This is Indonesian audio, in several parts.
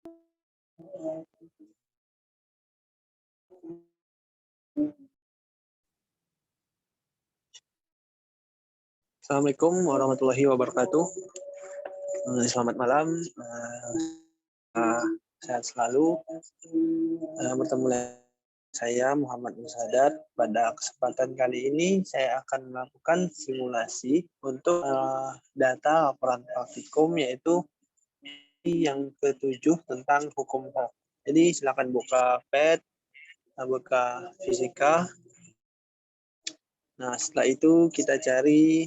Assalamualaikum warahmatullahi wabarakatuh. Selamat malam. Sehat selalu. Bertemu lagi saya Muhammad Musadar. Pada kesempatan kali ini saya akan melakukan simulasi untuk data laporan praktikum, yaitu yang ke-7 tentang hukum HOK. Jadi silakan buka pad, buka fisika. Nah, setelah itu kita cari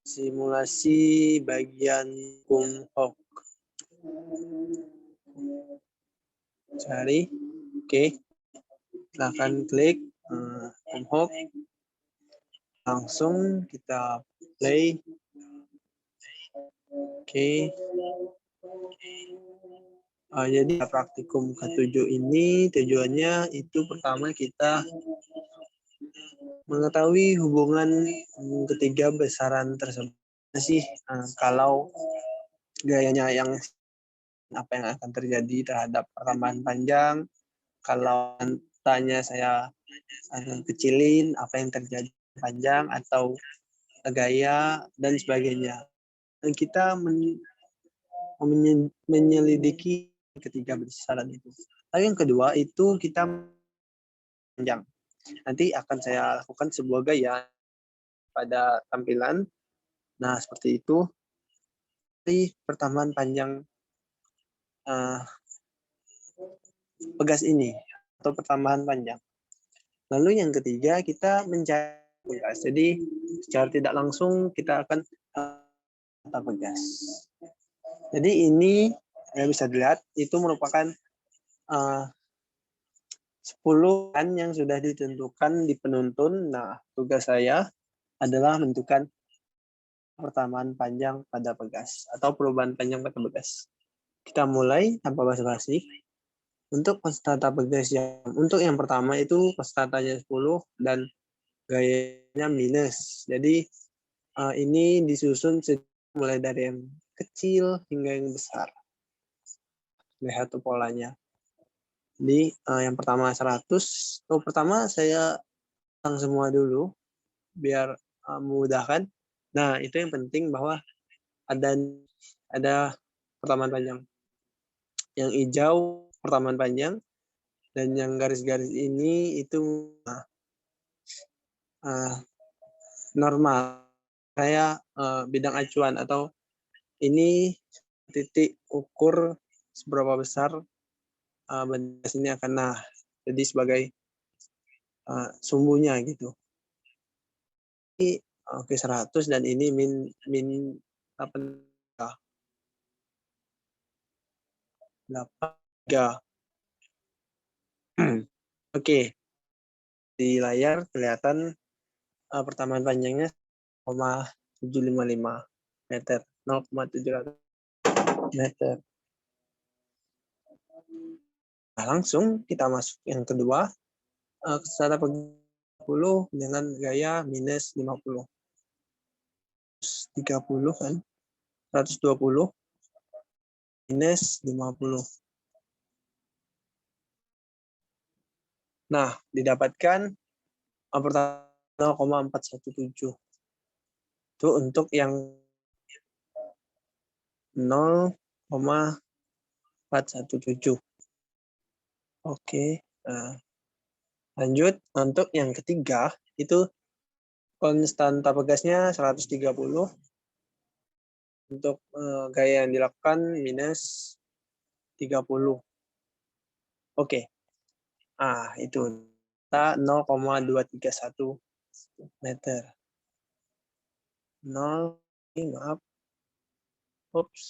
simulasi bagian hukum HOK. Cari, oke. Silahkan klik hukum HOK. Langsung kita play. Oke. Jadi praktikum ke-7 ini tujuannya itu pertama kita mengetahui hubungan ketiga besaran tersebut. Kalau gayanya yang apa yang akan terjadi terhadap pertambahan panjang, kalau tanya saya kecilin apa yang terjadi panjang atau gaya dan sebagainya. Dan kita menyelidiki ketiga besaran itu. Lalu yang kedua itu kita panjang. Nanti akan saya lakukan sebuah gaya pada tampilan. Nah, seperti itu. Jadi pertambahan panjang pegas ini atau pertambahan panjang. Lalu yang ketiga kita mencari pegas. Jadi secara tidak langsung kita akan tata pegas. Jadi ini bisa dilihat itu merupakan 10 kan yang sudah ditentukan di penuntun. Nah, tugas saya adalah menentukan pertambahan panjang pada pegas atau perubahan panjang pada pegas. Kita mulai tanpa basa-basi. Untuk tata pegas untuk yang pertama itu tatanya 10 dan gayanya minus. Jadi ini disusun mulai dari yang kecil hingga yang besar. Lihat tuh polanya. Jadi yang pertama 100. Pertama saya hitung semua dulu biar memudahkan. Nah, itu yang penting bahwa ada pertambahan panjang. Yang hijau pertambahan panjang dan yang garis-garis ini itu normal. Saya bidang acuan atau ini titik ukur seberapa besar benda ini akan jadi sebagai sumbunya gitu. Ini oke 100 dan ini min 8 Oke. Di layar kelihatan pertambahan panjangnya 0,755 meter, 0,700 meter. Nah, langsung kita masuk yang kedua, tata pegas 10 dengan gaya minus 50. 130 kan, 120 minus 50. Nah, didapatkan pertama 0,417. Itu untuk yang 0,417. Oke. Lanjut, untuk yang ketiga, itu konstanta pegasnya 130. Untuk gaya yang dilakukan minus 30. Oke. Itu 0,231 meter. 0, maaf. Oops.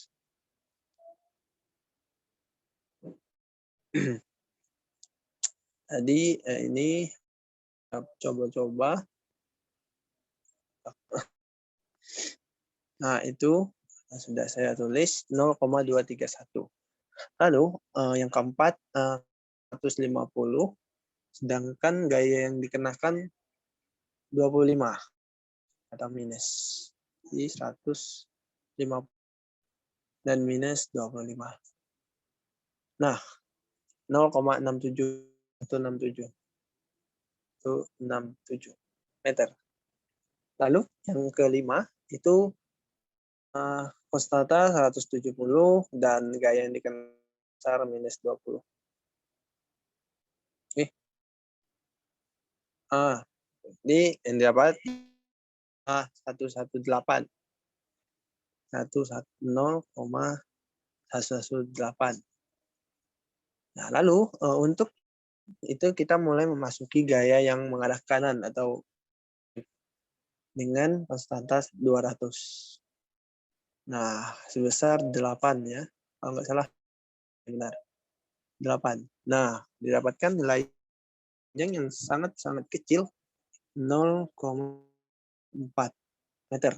Tadi ini coba-coba. Nah, itu sudah saya tulis 0,231. Lalu yang keempat 150, sedangkan gaya yang dikenakan 25 atau minus. Jadi 150 dan minus 25. Nah, 0,67 167 meter. Lalu yang kelima itu konstanta 170 dan gaya yang dikenal besar minus 20. Oke. Ini yang dapat 118. 0,118. Nah, lalu untuk itu kita mulai memasuki gaya yang mengarah kanan atau dengan konstanta 200. Nah, sebesar 8 ya. Kalau nggak salah, benar. 8. Nah, didapatkan nilai yang sangat-sangat kecil, 0,4 meter.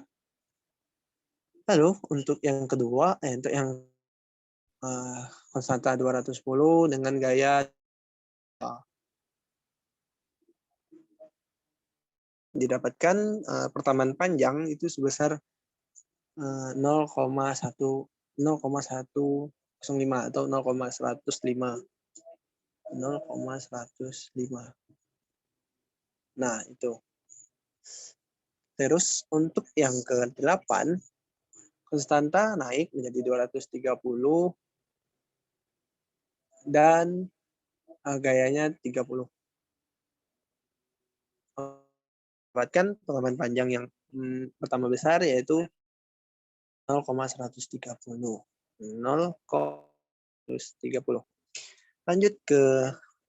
Lalu untuk yang kedua, untuk yang konstanta 210 dengan gaya didapatkan pertamaan panjang itu sebesar 0,105 atau 0,105. 0,105. Nah, itu. Terus untuk yang ke-8, konstanta naik menjadi 230 dan gayanya 30. Dapatkan pertamaan panjang yang pertama besar yaitu 0,130. 0,130. Lanjut ke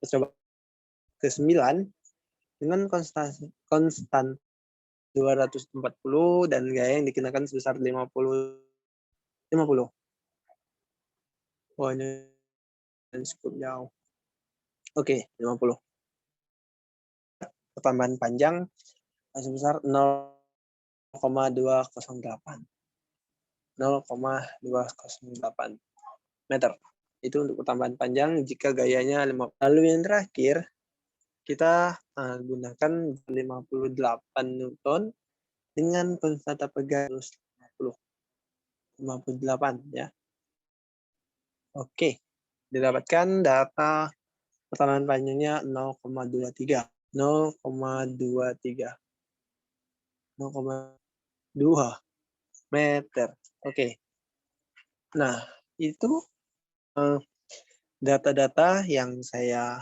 percobaan ke-9 dengan konstan 240 dan gaya yang dikenakan sebesar 50. Wah, ini cukup jauh. Oke, 50. Pertambahan panjang sebesar 0,208. 0,208 meter. Itu untuk pertambahan panjang jika gayanya 50. Lalu yang terakhir, kita gunakan 58 Newton dengan konstanta pegang 58 ya. Oke, didapatkan data pertambahan panjangnya 0,23. 0,23. 0,2 meter. Oke. Nah, itu data-data yang saya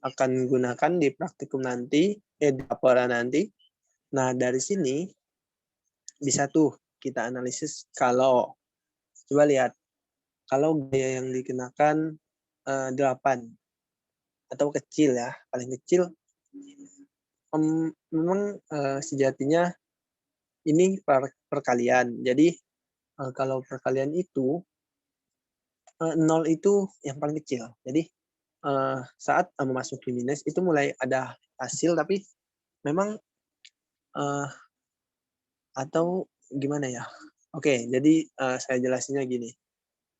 akan gunakan di praktikum nanti, di laporan nanti. Nah, dari sini bisa tuh kita analisis kalau, coba lihat, kalau gaya yang dikenakan 8 atau kecil ya, paling kecil, memang sejatinya ini perkalian. Jadi kalau perkalian itu 0 itu yang paling kecil. Jadi saat memasuki minus itu mulai ada hasil, tapi memang atau gimana ya? Oke, jadi saya jelasinnya gini.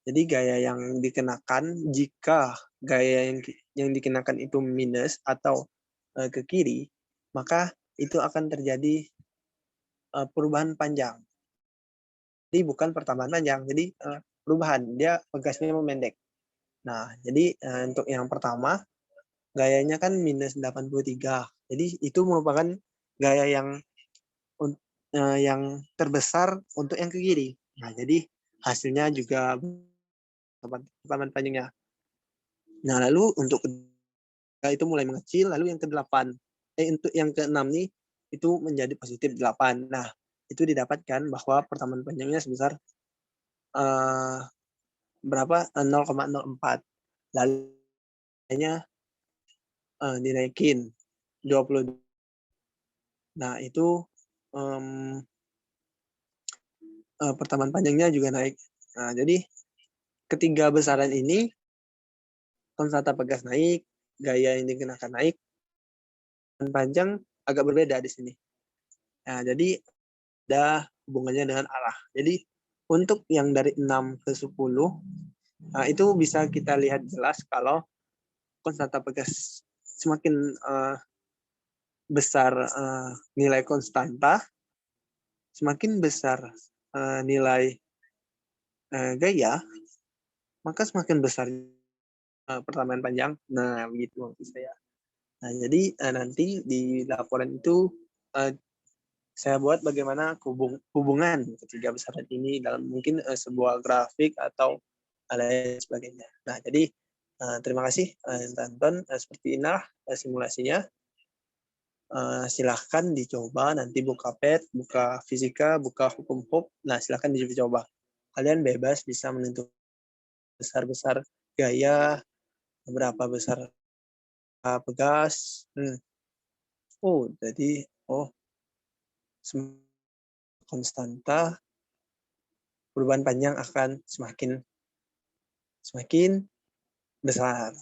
Jadi gaya yang dikenakan jika gaya yang dikenakan itu minus atau ke kiri, maka itu akan terjadi perubahan panjang. Jadi bukan pertambahan panjang, jadi perubahan. Dia pegasnya memendek. Nah, jadi untuk yang pertama, gayanya kan minus 83. Jadi itu merupakan gaya yang terbesar untuk yang ke kiri. Nah, jadi hasilnya juga pertambahan panjangnya. Nah, lalu untuk itu mulai mengecil, lalu yang ke-8, untuk yang ke-6 nih, itu menjadi positif 8. Nah, itu didapatkan bahwa pertambahan panjangnya sebesar berapa? 0,04. Lalu dinaikin 20. Nah, itu pertambahan panjangnya juga naik. Nah, jadi ketiga besaran ini konstanta pegas naik, gaya yang dikenakan naik, dan panjang agak berbeda di sini. Nah, jadi ada hubungannya dengan arah. Jadi untuk yang dari 6 ke 10, nah itu bisa kita lihat jelas kalau konstanta pegas semakin besar nilai konstanta, semakin besar nilai gaya, maka semakin besar pertanyaan panjang. Nah, begitu maksud saya. Nah, jadi nanti di laporan itu saya buat bagaimana hubungan ketiga besaran ini dalam mungkin sebuah grafik atau lain sebagainya. Nah, jadi terima kasih yang tonton. Seperti inilah simulasinya. Silahkan dicoba nanti buka PET, buka fisika, buka hukum HUP. Nah, silahkan dicoba. Kalian bebas bisa menentukan besar-besar gaya, berapa besar pegas. Oh, jadi konstanta perubahan panjang akan semakin besar.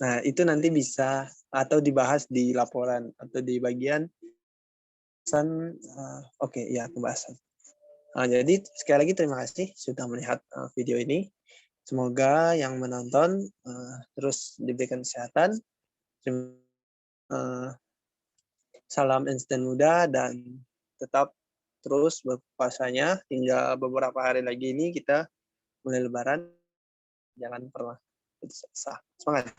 Nah, itu nanti bisa atau dibahas di laporan atau di bagian pembahasan. Jadi sekali lagi terima kasih sudah melihat video ini. Semoga yang menonton terus diberikan kesehatan. Salam instan muda dan tetap terus berpuasanya hingga beberapa hari lagi ini kita mulai lebaran. Jangan pernah putus asa. Semangat.